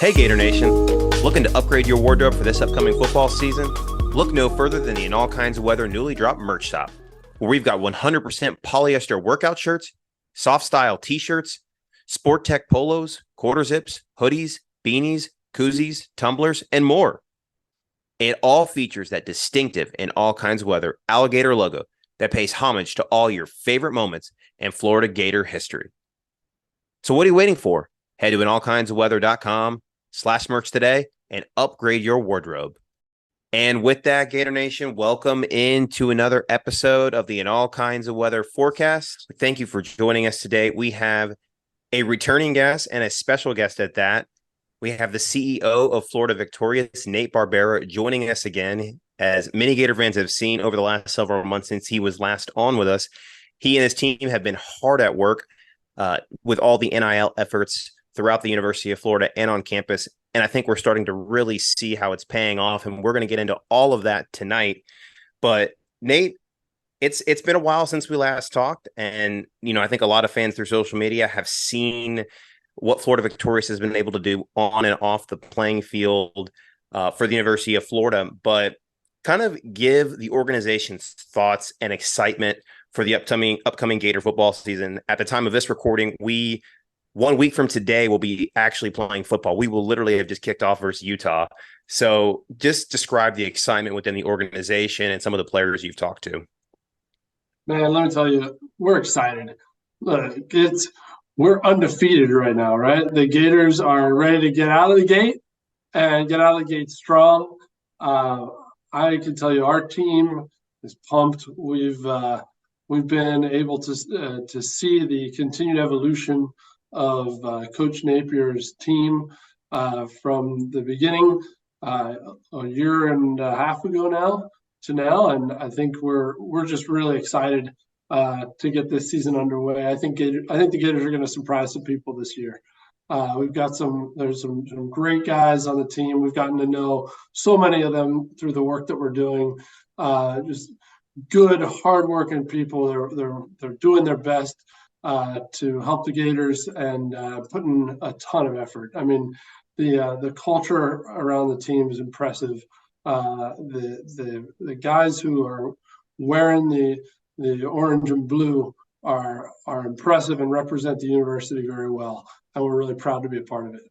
Hey Gator Nation, looking to upgrade your wardrobe for this upcoming football season? Look no further than the In All Kinds of Weather newly dropped merch shop, where we've got 100% polyester workout shirts, soft style t-shirts, sport tech polos, quarter zips, hoodies, beanies, koozies, tumblers, and more. It all features that distinctive In All Kinds of Weather alligator logo that pays homage to all your favorite moments in Florida Gator history. So what are you waiting for? Head to inallkindsofweather.com/merch today and upgrade your wardrobe. And with that, Gator Nation, welcome into another episode of the In All Kinds of Weather forecast. Thank you for joining us today. We have a returning guest and a special guest at that. We have the CEO of Florida Victorious, Nate Barbera, joining us again. As many Gator fans have seen over the last several months since he was last on with us, he and his team have been hard at work with all the NIL efforts throughout the University of Florida and on campus. And I think we're starting to really see how it's paying off. And we're going to get into all of that tonight. But Nate, it's been a while since we last talked. And, I think a lot of fans through social media have seen what Florida Victorious has been able to do on and off the playing field for the University of Florida. But kind of give the organization's thoughts and excitement for the upcoming Gator football season. At the time of this recording, 1 week from today, we'll be actually playing football. We will literally have just kicked off versus Utah. So just describe the excitement within the organization and some of the players you've talked to. Man, let me tell you, we're excited. Look, we're undefeated right now, right? The Gators are ready to get out of the gate and get out of the gate strong. I can tell you our team is pumped. We've been able to see the continued evolution of Coach Napier's team from the beginning a year and a half ago now to now, and I think we're just really excited to get this season underway. I think the Gators are going to surprise some people this year. There's some great guys on the team. We've gotten to know so many of them through the work that we're doing. Just good, hardworking people. They're doing their best to help the Gators and putting a ton of effort. I mean, the culture around the team is impressive. The guys who are wearing the orange and blue are impressive and represent the university very well, and we're really proud to be a part of it.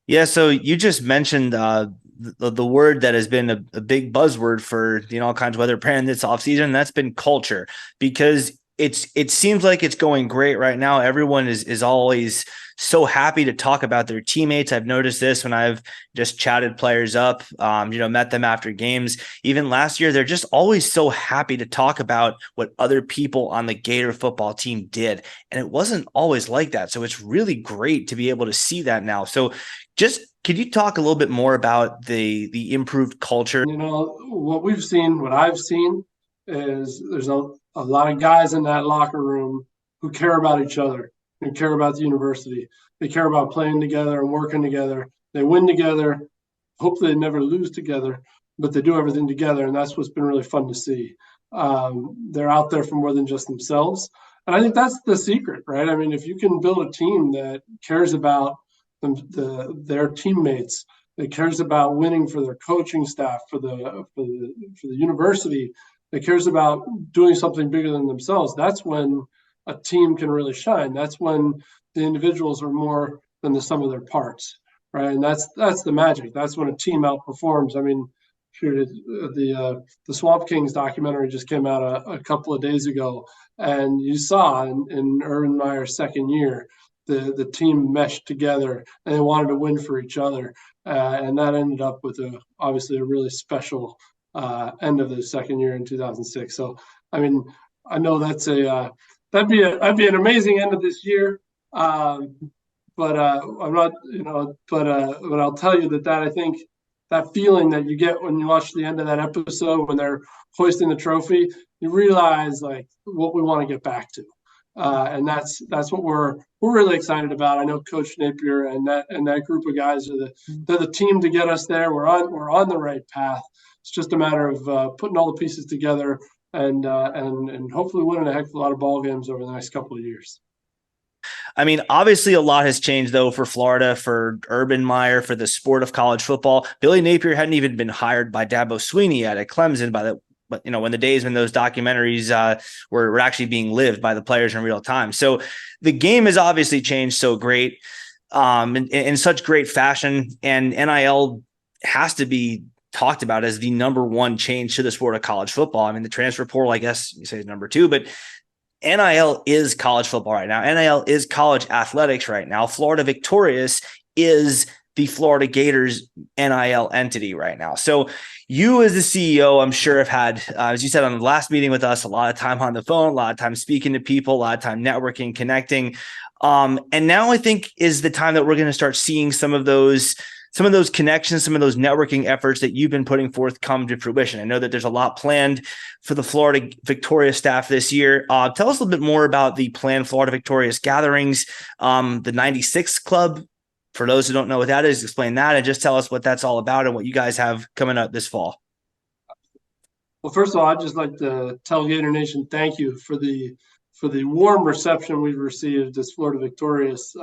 Yeah, so you just mentioned the word that has been a big buzzword for all kinds of weather preparing this offseason, and that's been culture, because it seems like it's going great right now. Everyone is always so happy to talk about their teammates. I've noticed this when I've just chatted players up, met them after games. Even last year, they're just always so happy to talk about what other people on the Gator football team did. And it wasn't always like that. So it's really great to be able to see that now. So just could you talk a little bit more about the improved culture? What I've seen is there's a lot of guys in that locker room who care about each other and care about the university. They care about playing together and working together. They win together. Hopefully they never lose together, but they do everything together, and that's what's been really fun to see. They're out there for more than just themselves. And I think that's the secret, right? I mean, if you can build a team that cares about their teammates, that cares about winning for their coaching staff, for the university, that cares about doing something bigger than themselves, that's when a team can really shine. That's when the individuals are more than the sum of their parts, right? And that's the magic. That's when a team outperforms. I mean, the Swamp Kings documentary just came out a couple of days ago, and you saw in Urban Meyer's second year, the team meshed together and they wanted to win for each other, and that ended up with obviously a really special end of the second year in 2006. So, I mean, I know that'd be an amazing end of this year. But I'm not, but I'll tell you that I think that feeling that you get when you watch the end of that episode, when they're hoisting the trophy, you realize like what we want to get back to. And that's what we're really excited about. I know Coach Napier and that group of guys they're the team to get us there. We're on the right path. It's just a matter of putting all the pieces together and hopefully winning a heck of a lot of ball games over the next couple of years. I mean, obviously a lot has changed though for Florida, for Urban Meyer, for the sport of college football. Billy Napier hadn't even been hired by Dabo Sweeney yet at Clemson but when the days when those documentaries were actually being lived by the players in real time. So the game has obviously changed so great, in such great fashion, and NIL has to be talked about as the number one change to the sport of college football. I mean, the transfer portal, I guess you say, is number two, but NIL is college football right now. NIL is college athletics right now. Florida Victorious is the Florida Gators NIL entity right now. So you as the CEO, I'm sure have had, as you said on the last meeting with us, a lot of time on the phone, a lot of time speaking to people, a lot of time networking, connecting. And now I think is the time that we're going to start seeing some of those connections, some of those networking efforts that you've been putting forth come to fruition. I know that there's a lot planned for the Florida Victorious staff this year. Tell us a little bit more about the planned Florida Victorious gatherings, the 96 Club. For those who don't know what that is, explain that and just tell us what that's all about and what you guys have coming up this fall. Well, first of all, I'd just like to tell Gator Nation thank you for the warm reception we've received as Florida Victorious.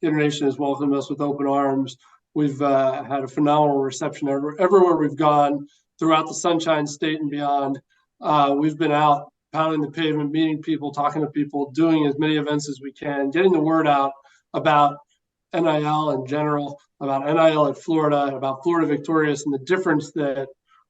Gator Nation has welcomed us with open arms. We've had a phenomenal reception everywhere we've gone throughout the Sunshine State and beyond. We've been out pounding the pavement, meeting people, talking to people, doing as many events as we can, getting the word out about NIL in general, about NIL at Florida, about Florida Victorious, and the difference that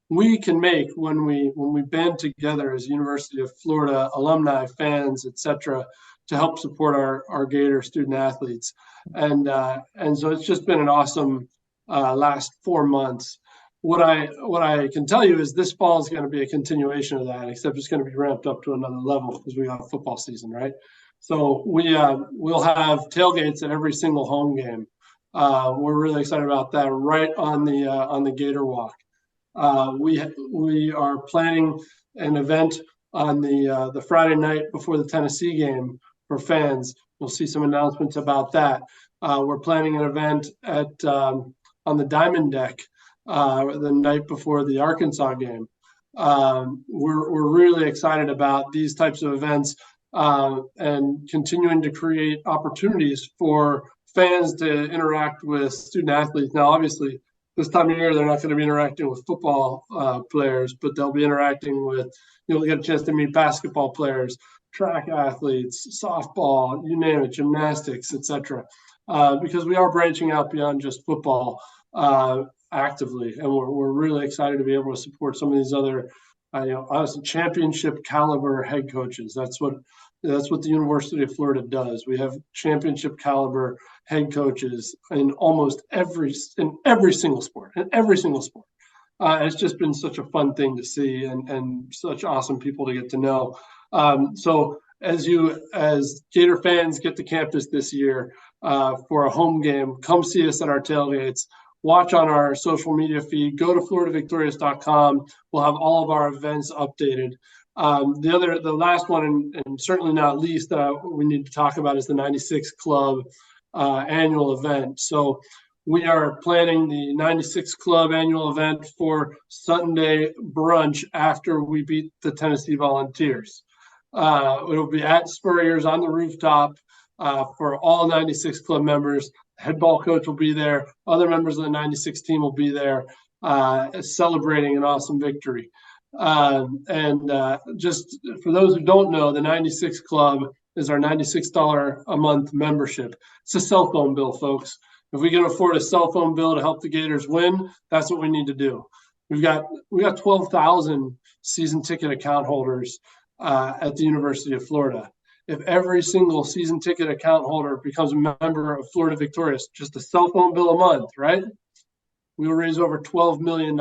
we can make when we band together as University of Florida alumni, fans, etc., to help support our Gator student athletes. And so it's just been an awesome last 4 months. What I can tell you is this fall is going to be a continuation of that, except it's going to be ramped up to another level because we have football season, right? So we'll have tailgates at every single home game. We're really excited about that. Right on the Gator Walk, we are planning an event on the Friday night before the Tennessee game for fans. You'll see some announcements about that. We're planning an event on the Diamond Deck the night before the Arkansas game. We're really excited about these types of events. And continuing to create opportunities for fans to interact with student athletes. Now, obviously, this time of year, they're not going to be interacting with football players, but they'll be interacting with, you'll get a chance to meet basketball players, track athletes, softball, you name it, gymnastics, etc. Because we are branching out beyond just football actively. And we're really excited to be able to support some of these other honestly, championship caliber head coaches. That's what the University of Florida does. We have championship caliber head coaches in almost every single sport. It's just been such a fun thing to see and such awesome people to get to know. So as Gator fans get to campus this year for a home game, come see us at our tailgates. Watch on our social media feed. Go to floridavictorious.com. We'll have all of our events updated. The last one, and certainly not least, we need to talk about is the 96 Club annual event. So we are planning the 96 Club annual event for Sunday brunch after we beat the Tennessee Volunteers. It'll be at Spurrier's on the rooftop for all 96 Club members. Head ball coach will be there. Other members of the 96 team will be there celebrating an awesome victory. Just for those who don't know, the 96 Club is our $96 a month membership. It's a cell phone bill, folks. If we can afford a cell phone bill to help the Gators win, that's what we need to do. We got 12,000 season ticket account holders at the University of Florida. If every single season ticket account holder becomes a member of Florida Victorious, just a cell phone bill a month, right? We will raise over $12 million.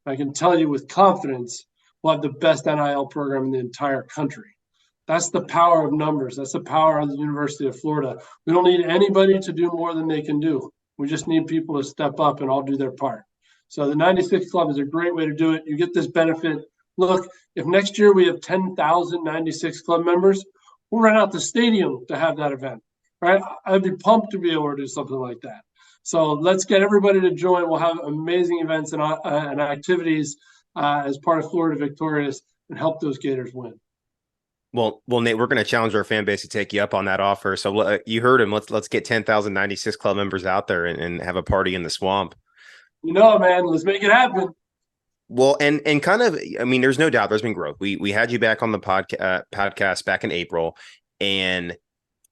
I can tell you with confidence, we'll have the best NIL program in the entire country. That's the power of numbers. That's the power of the University of Florida. We don't need anybody to do more than they can do. We just need people to step up and all do their part. So the 96 Club is a great way to do it. You get this benefit. Look, if next year we have 10,000 96 Club members, we'll rent out the stadium to have that event, right? I'd be pumped to be able to do something like that. So let's get everybody to join. We'll have amazing events and activities as part of Florida Victorious and help those Gators win. Well, Nate, we're going to challenge our fan base to take you up on that offer. So you heard him. Let's get 10,096 club members out there and have a party in the swamp. Man, let's make it happen. Well, and kind of, I mean, there's no doubt there's been growth. We had you back on the podcast back in April, and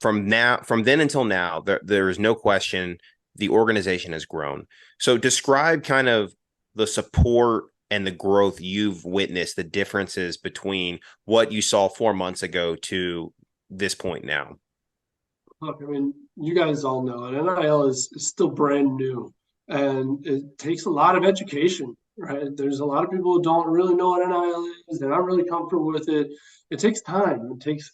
from then until now, there is no question the organization has grown. So describe kind of the support and the growth you've witnessed, the differences between what you saw 4 months ago to this point now. Look, I mean, you guys all know it. NIL is still brand new, and it takes a lot of education, right? There's a lot of people who don't really know what NIL is. They're not really comfortable with it. It takes time. It takes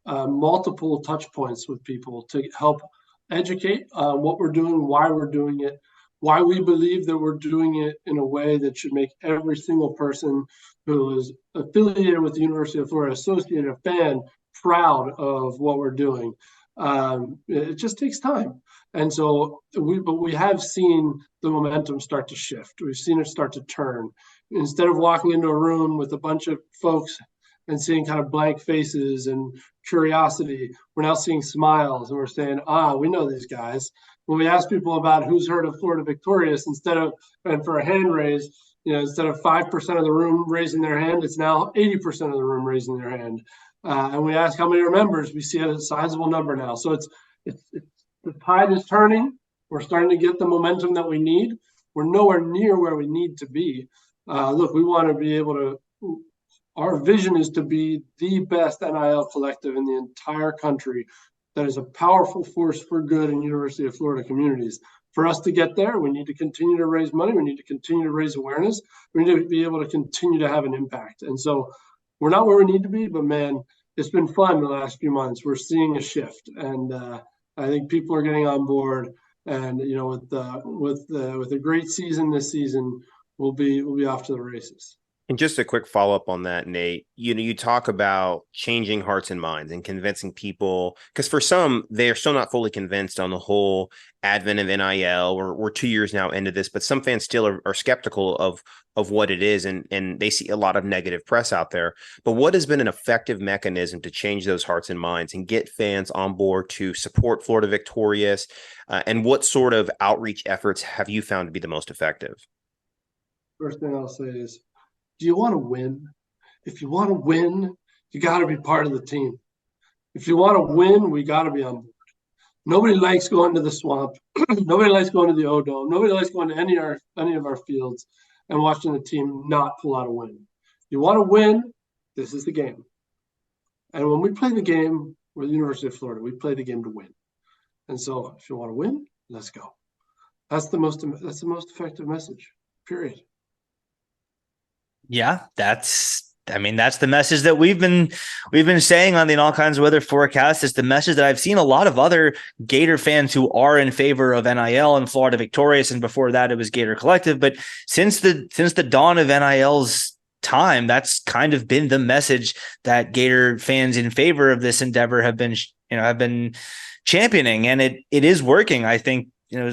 multiple touch points with people to help educate what we're doing, why we're doing it, why we believe that we're doing it in a way that should make every single person who is affiliated with the University of Florida, associated, a fan, proud of what we're doing. It just takes time. And so we have seen the momentum start to shift. We've seen it start to turn. Instead of walking into a room with a bunch of folks and seeing kind of blank faces and curiosity, we're now seeing smiles, and we're saying, we know these guys. When we ask people about who's heard of Florida Victorious, and for a hand raise, instead of 5% of the room raising their hand, it's now 80% of the room raising their hand. And we ask how many are members, we see a sizable number now. So it's the tide is turning. We're starting to get the momentum that we need. We're nowhere near where we need to be. Look, we want to be able to. Our vision is to be the best NIL collective in the entire country that is a powerful force for good in University of Florida communities. For us to get there, we need to continue to raise money. We need to continue to raise awareness. We need to be able to continue to have an impact. And so we're not where we need to be, but man, it's been fun the last few months. We're seeing a shift, and I think people are getting on board. And with a great season this season, we'll be off to the races. And just a quick follow-up on that, Nate, you talk about changing hearts and minds and convincing people, because for some, they're still not fully convinced on the whole advent of NIL. We're 2 years now into this, but some fans still are skeptical of what it is, and they see a lot of negative press out there. But what has been an effective mechanism to change those hearts and minds and get fans on board to support Florida Victorious? And what sort of outreach efforts have you found to be the most effective? First thing I'll say is, do you want to win? If you want to win, you got to be part of the team. If you want to win, we got to be on board. Nobody likes going to the swamp. Nobody likes going to the O-Dome. Nobody likes going to any of our fields and watching the team not pull out a win. You want to win, this is the game. And when we play the game, we're the University of Florida. We play the game to win. And so if you want to win, let's go. That's the most effective message, period. Yeah, that's the message that we've been saying on the In All Kinds of Weather forecast. It's the message that I've seen a lot of other Gator fans who are in favor of NIL and Florida Victorious, and before that it was Gator Collective. But since the dawn of NIL's time, that's kind of been the message that Gator fans in favor of this endeavor have been championing, and it is working. I think.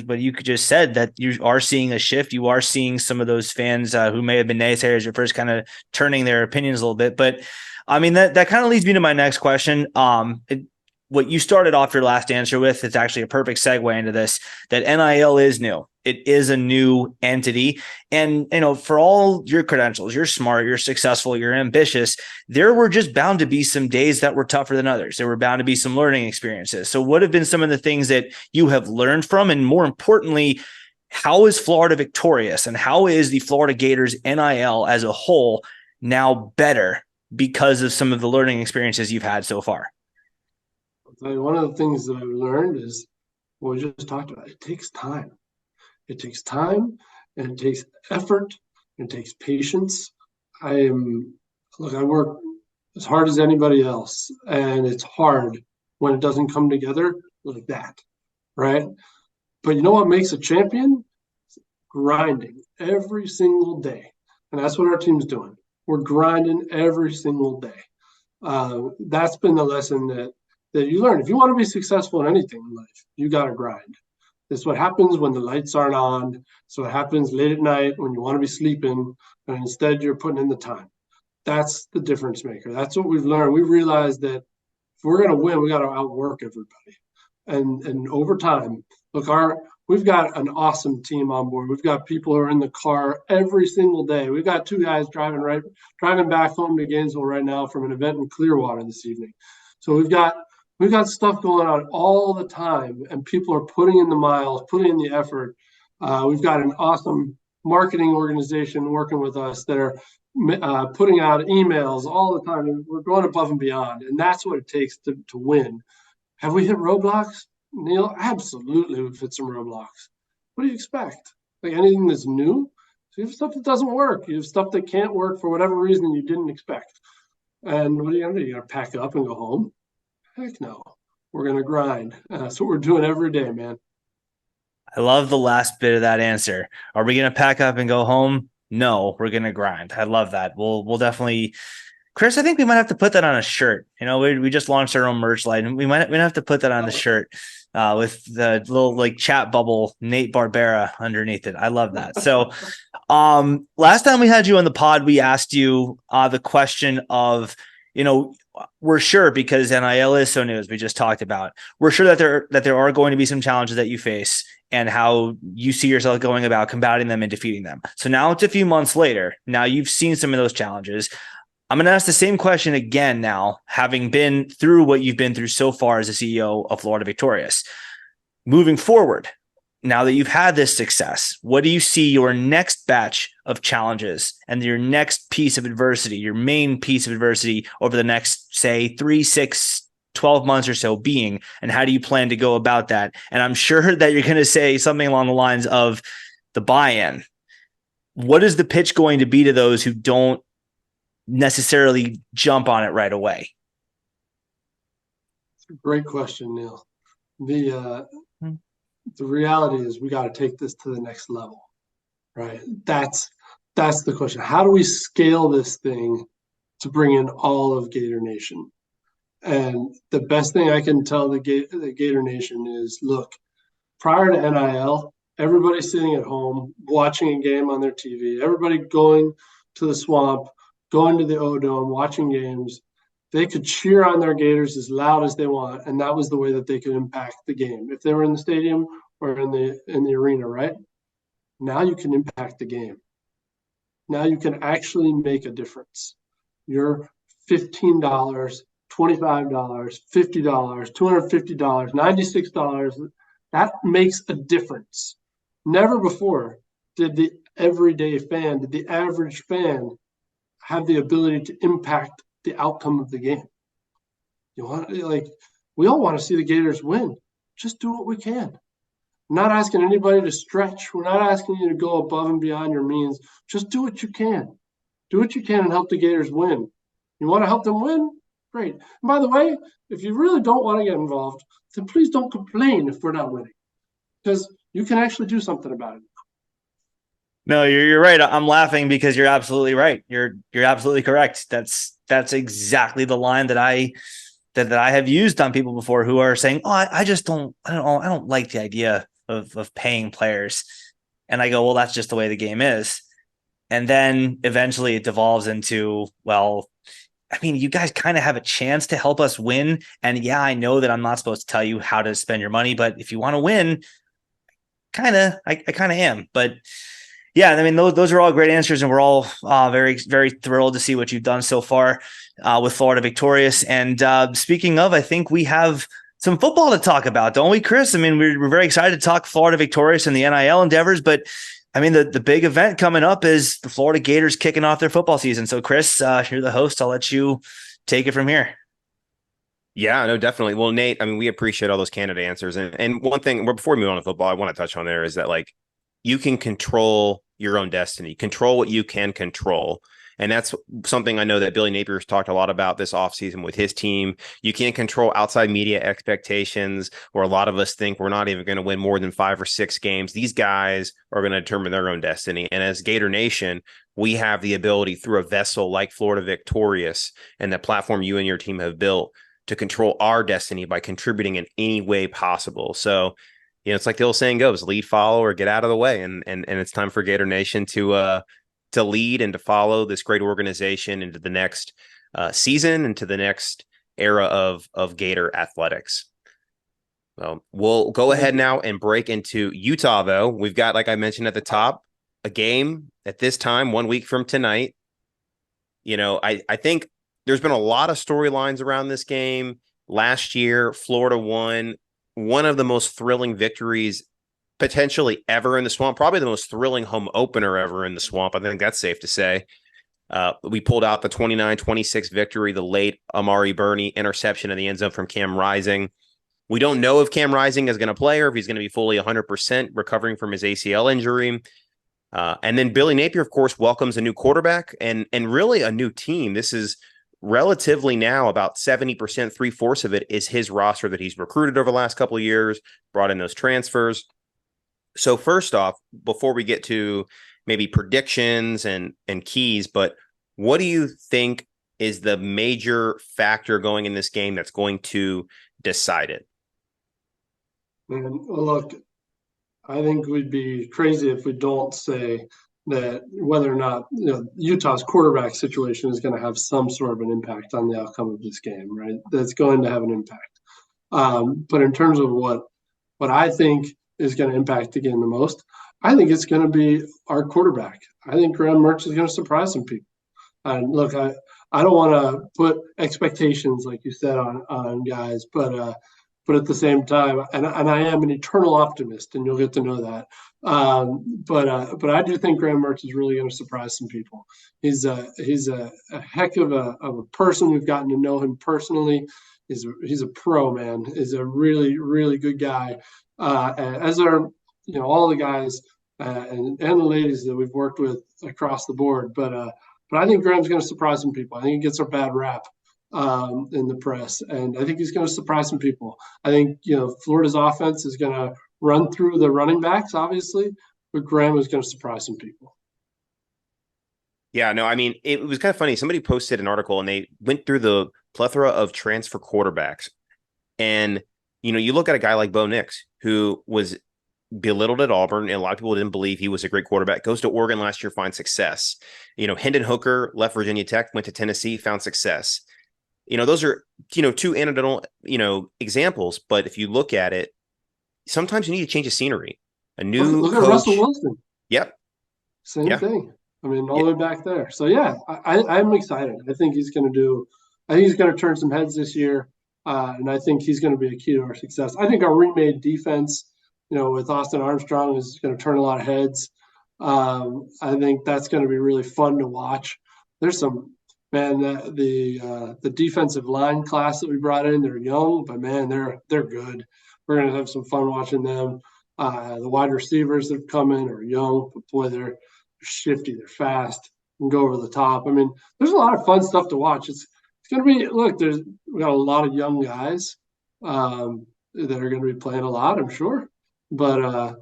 But you could just said that you are seeing a shift. You are seeing some of those fans who may have been naysayers at first kind of turning their opinions a little bit. But I mean, that kind of leads me to my next question. What you started off your last answer with is actually a perfect segue into this, that NIL is new. It is a new entity. And, for all your credentials, you're smart, you're successful, you're ambitious. There were just bound to be some days that were tougher than others. There were bound to be some learning experiences. So what have been some of the things that you have learned from? And more importantly, how is Florida Victorious and how is the Florida Gators NIL as a whole now better because of some of the learning experiences you've had so far? I'll tell you, one of the things that I've learned is what we just talked about. It takes time. It takes time, and it takes effort, and it takes patience. I work as hard as anybody else, and it's hard when it doesn't come together like that, right? But you know what makes a champion? Grinding every single day. And that's what our team's doing. We're grinding every single day. That's been the lesson that you learn. If you want to be successful in anything in life, you got to grind. It's what happens when the lights aren't on. So what happens late at night when you want to be sleeping, and instead you're putting in the time. That's the difference maker. That's what we've learned. We've realized that if we're going to win, we got to outwork everybody. And over time, look, we've got an awesome team on board. We've got people who are in the car every single day. We've got 2 guys driving back home to Gainesville right now from an event in Clearwater this evening. So we've got stuff going on all the time, and people are putting in the miles, putting in the effort. We've got an awesome marketing organization working with us that are putting out emails all the time. We're going above and beyond, and that's what it takes to win. Have we hit roadblocks, Neil? Absolutely, we've hit some roadblocks. What do you expect? Like anything that's new? So you have stuff that doesn't work. You have stuff that can't work for whatever reason you didn't expect. And what are you going to do? You're going to pack up and go home? Heck no. We're going to grind. That's what we're doing every day, man. I love the last bit of that answer. Are we going to pack up and go home? No, we're going to grind. I love that. We'll definitely, Chris, I think we might have to put that on a shirt. You know, we just launched our own merch line, and we might have to put that on the shirt with the little like chat bubble, Nate Barbera underneath it. I love that. So last time we had you on the pod, we asked you the question of, you know, we're sure, because NIL is so new, as we just talked about, we're sure that there are going to be some challenges that you face and how you see yourself going about combating them and defeating them. So now it's a few months later. Now you've seen some of those challenges. I'm going to ask the same question again now, having been through what you've been through so far as the CEO of Florida Victorious. Moving forward, now that you've had this success, what do you see your next batch of challenges and your next piece of adversity, your main piece of adversity over the next, say, 3, 6, 12 months or so being, and how do you plan to go about that? And I'm sure that you're going to say something along the lines of the buy-in. What is the pitch going to be to those who don't necessarily jump on it right away? It's a great question, Neil. The reality is we got to take this to the next level, right? That's the question. How do we scale this thing to bring in all of Gator Nation? And the best thing I can tell the Gator Nation is, look, prior to NIL, everybody sitting at home watching a game on their TV, everybody going to the Swamp, going to the O-Dome, watching games, they could cheer on their Gators as loud as they want, and that was the way that they could impact the game. If they were in the stadium or in the arena, right? Now you can impact the game. Now you can actually make a difference. You're $15, $25, $50, $250, $96. That makes a difference. Never before did the everyday fan, did the average fan have the ability to impact the outcome of the game. We all want to see the Gators win. Just do what we can. I'm not asking anybody to stretch. We're not asking you to go above and beyond your means. Just do what you can. Do what you can and help the Gators win. You want to help them win? Great. And by the way, if you really don't want to get involved, then please don't complain if we're not winning, because you can actually do something about it. No, you're right. I'm laughing because you're absolutely right. You're absolutely correct. That's exactly the line that I have used on people before who are saying, "Oh, I don't like the idea of paying players," and I go, "Well, that's just the way the game is." And then eventually it devolves into, well, I mean, you guys kind of have a chance to help us win, and yeah, I know that I'm not supposed to tell you how to spend your money, but if you want to win, I kind of am, but. Yeah, I mean, those are all great answers, and we're all very, very thrilled to see what you've done so far with Florida Victorious. And speaking of, I think we have some football to talk about, don't we, Chris? I mean, we're very excited to talk Florida Victorious and the NIL endeavors, but I mean, the big event coming up is the Florida Gators kicking off their football season. So, Chris, you're the host. I'll let you take it from here. Yeah, no, definitely. Well, Nate, I mean, we appreciate all those candid answers. And one thing, before we move on to football, I want to touch on there is that, like, you can control your own destiny, control what you can control. And that's something I know that Billy Napier's talked a lot about this offseason with his team. You can't control outside media expectations, or a lot of us think we're not even going to win more than 5 or 6 games. These guys are going to determine their own destiny. And as Gator Nation, we have the ability through a vessel like Florida Victorious and the platform you and your team have built to control our destiny by contributing in any way possible. So, you know, it's like the old saying goes, lead, follow, or get out of the way. And it's time for Gator Nation to to lead and to follow this great organization into the next season, into the next era of Gator athletics. Well, we'll go ahead now and break into Utah, though. We've got, like I mentioned at the top, a game at this time, 1 week from tonight. I think there's been a lot of storylines around this game. Last year, Florida won one of the most thrilling victories potentially ever in the Swamp, probably the most thrilling home opener ever in the Swamp. I think that's safe to say. We pulled out the 29-26 victory, the late Amari Burney interception in the end zone from Cam Rising. We don't know if Cam Rising is going to play or if he's going to be fully 100% recovering from his ACL injury. And then Billy Napier, of course, welcomes a new quarterback and really a new team. This is relatively now about 70%, 3/4 of it is his roster that he's recruited over the last couple of years, brought in those transfers. So first off, before we get to maybe predictions and keys, but what do you think is the major factor going in this game that's going to decide it? And look, I think we'd be crazy if we don't say that whether or not Utah's quarterback situation is going to have some sort of an impact on the outcome of this game, right? That's going to have an impact. But in terms of what I think is going to impact the game the most, I think it's going to be our quarterback. I think Graham Mertz is going to surprise some people. And look, I don't want to put expectations, like you said, on guys, but at the same time, and I am an eternal optimist, and you'll get to know that. But I do think Graham Mertz is really going to surprise some people. He's a heck of a person. We've gotten to know him personally. He's a pro, man. He's a really, really good guy. As are all the guys and the ladies that we've worked with across the board. But I think Graham's going to surprise some people. I think he gets a bad rap in the press, and I think he's going to surprise some people. I think Florida's offense is going to run through the running backs, obviously, but Graham is going to surprise some people. Yeah, no, I mean, it was kind of funny. Somebody posted an article and they went through the plethora of transfer quarterbacks. And, you look at a guy like Bo Nix, who was belittled at Auburn, and a lot of people didn't believe he was a great quarterback, goes to Oregon last year, finds success. Hendon Hooker left Virginia Tech, went to Tennessee, found success. Those are, two anecdotal, examples. But if you look at it, sometimes you need to change the scenery. A new look coach. At Russell Wilson. Yep. Same thing. I mean, all the way back there. So, yeah, I'm excited. I think he's going to turn some heads this year. And I think he's going to be a key to our success. I think our remade defense, with Austin Armstrong, is going to turn a lot of heads. I think that's going to be really fun to watch. There's some, man, the defensive line class that we brought in, they're young, but, man, they're good. We're going to have some fun watching them. The wide receivers that have come in are young, but, boy, they're shifty, they're fast, and go over the top. I mean, there's a lot of fun stuff to watch. It's going to be, look, we got a lot of young guys that are going to be playing a lot, I'm sure. But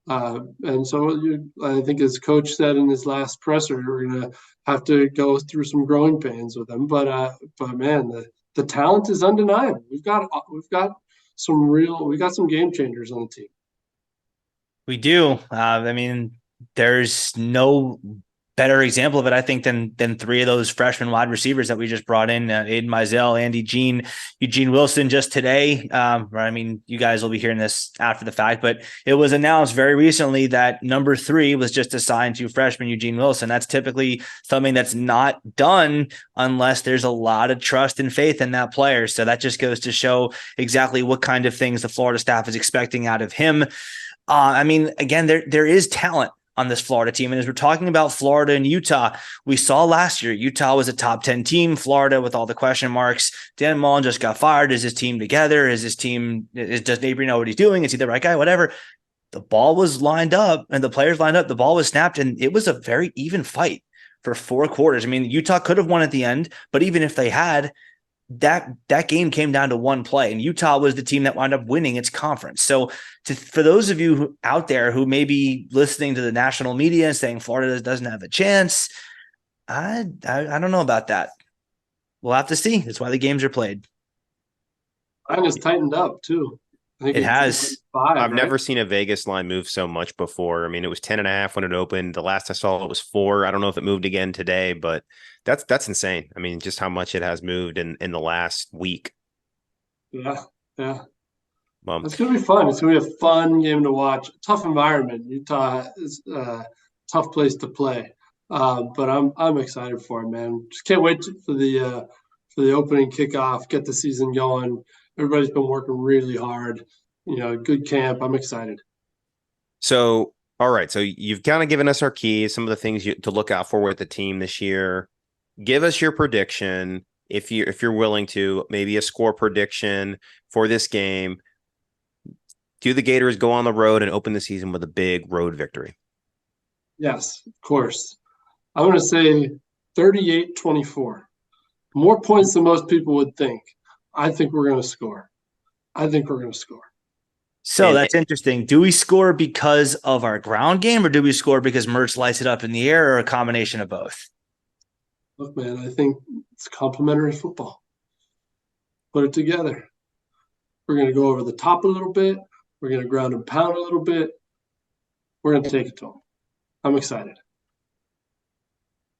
and so I think, as Coach said in his last presser, we're going to have to go through some growing pains with them. But man, the talent is undeniable. We've got some game changers on the team. We do. I mean, there's no better example of it, I think, than three of those freshman wide receivers that we just brought in: Aiden Mizell, Andy Jean, Eugene Wilson. Just today, I mean, you guys will be hearing this after the fact, but it was announced very recently that number 3 was just assigned to freshman Eugene Wilson. That's typically something that's not done unless there's a lot of trust and faith in that player. So that just goes to show exactly what kind of things the Florida staff is expecting out of him. I mean, again, there is talent on this Florida team. And as we're talking about Florida and Utah, we saw last year, Utah was a top 10 team. Florida, with all the question marks, Dan Mullen just got fired. Is his team together? Does Napier know what he's doing? Is he the right guy? Whatever. The ball was lined up and the players lined up. The ball was snapped, and it was a very even fight for 4 quarters. I mean, Utah could have won at the end, but even if they had, that game came down to one play, and Utah was the team that wound up winning its conference. So for those of you out there who may be listening to the national media and saying Florida doesn't have a chance, I don't know about that. We'll have to see. That's why the games are played. Mine is tightened up too. I think It it's has. 5, I've right? never seen a Vegas line move so much before. I mean, it was 10.5 when it opened. The last I saw it was 4. I don't know if it moved again today, but that's insane. I mean, just how much it has moved in the last week. Yeah, yeah. Um, It's going to be fun. It's going to be a fun game to watch. Tough environment. Utah is a tough place to play, but I'm excited for it, man. Just can't wait for the opening kickoff. Get the season going. Everybody's been working really hard. Good camp. I'm excited. so all right, so you've kind of given us our keys, some of the things to look out for with the team this year. Give us your prediction if you're willing to, maybe a score prediction for this game. Do the Gators go on the road and open the season with a big road victory? Yes, of course. I'm going to say 38-24. More points than most people would think. I think we're going to score. I think we're going to score. So that's interesting. Do we score because of our ground game, or do we score because Mertz lights it up in the air, or a combination of both? Look, man, I think it's complementary football. Put it together. We're going to go over the top a little bit. We're going to ground and pound a little bit. We're going to take it to them. I'm excited.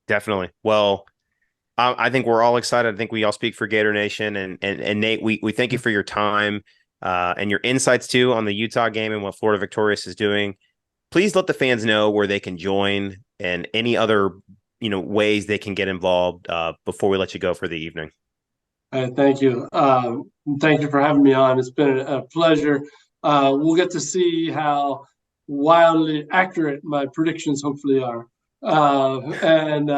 Definitely. Well, I think we're all excited. I think we all speak for Gator Nation, and Nate, we thank you for your time and your insights too on the Utah game and what Florida Victorious is doing. Please let the fans know where they can join and any other ways they can get involved before we let you go for the evening. Thank you. Thank you for having me on. It's been a pleasure. We'll get to see how wildly accurate my predictions hopefully are. And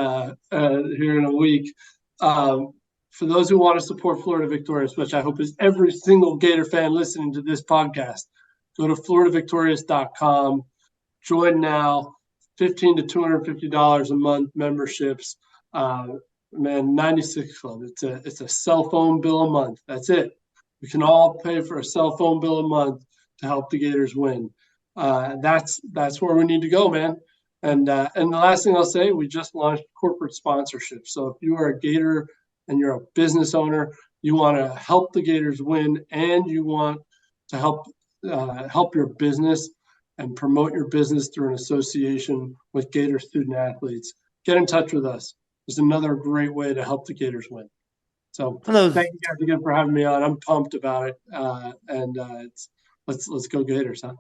here in a week. For those who want to support Florida Victorious, which I hope is every single Gator fan listening to this podcast, go to floridavictorious.com. Join now. $15 to $250 a month memberships. Man, 96 Club. It's a cell phone bill a month. That's it. We can all pay for a cell phone bill a month to help the Gators win. That's where we need to go, man. And the last thing I'll say, we just launched corporate sponsorship. So if you are a Gator and you're a business owner, you want to help the Gators win, and you want to help your business and promote your business through an association with Gator student athletes, get in touch with us. It's another great way to help the Gators win. So thank you guys again for having me on. I'm pumped about it. Let's go Gators, huh?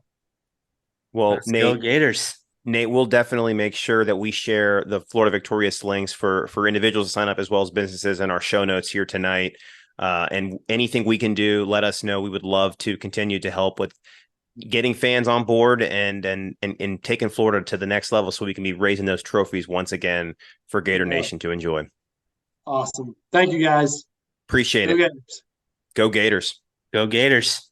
Well, Let's go Gators. Nate, we'll definitely make sure that we share the Florida Victorious links for individuals to sign up as well as businesses in our show notes here tonight. And anything we can do, let us know. We would love to continue to help with getting fans on board and taking Florida to the next level so we can be raising those trophies once again for Gator Nation to enjoy. Awesome. Thank you, guys. Appreciate it. Go Gators. Go Gators.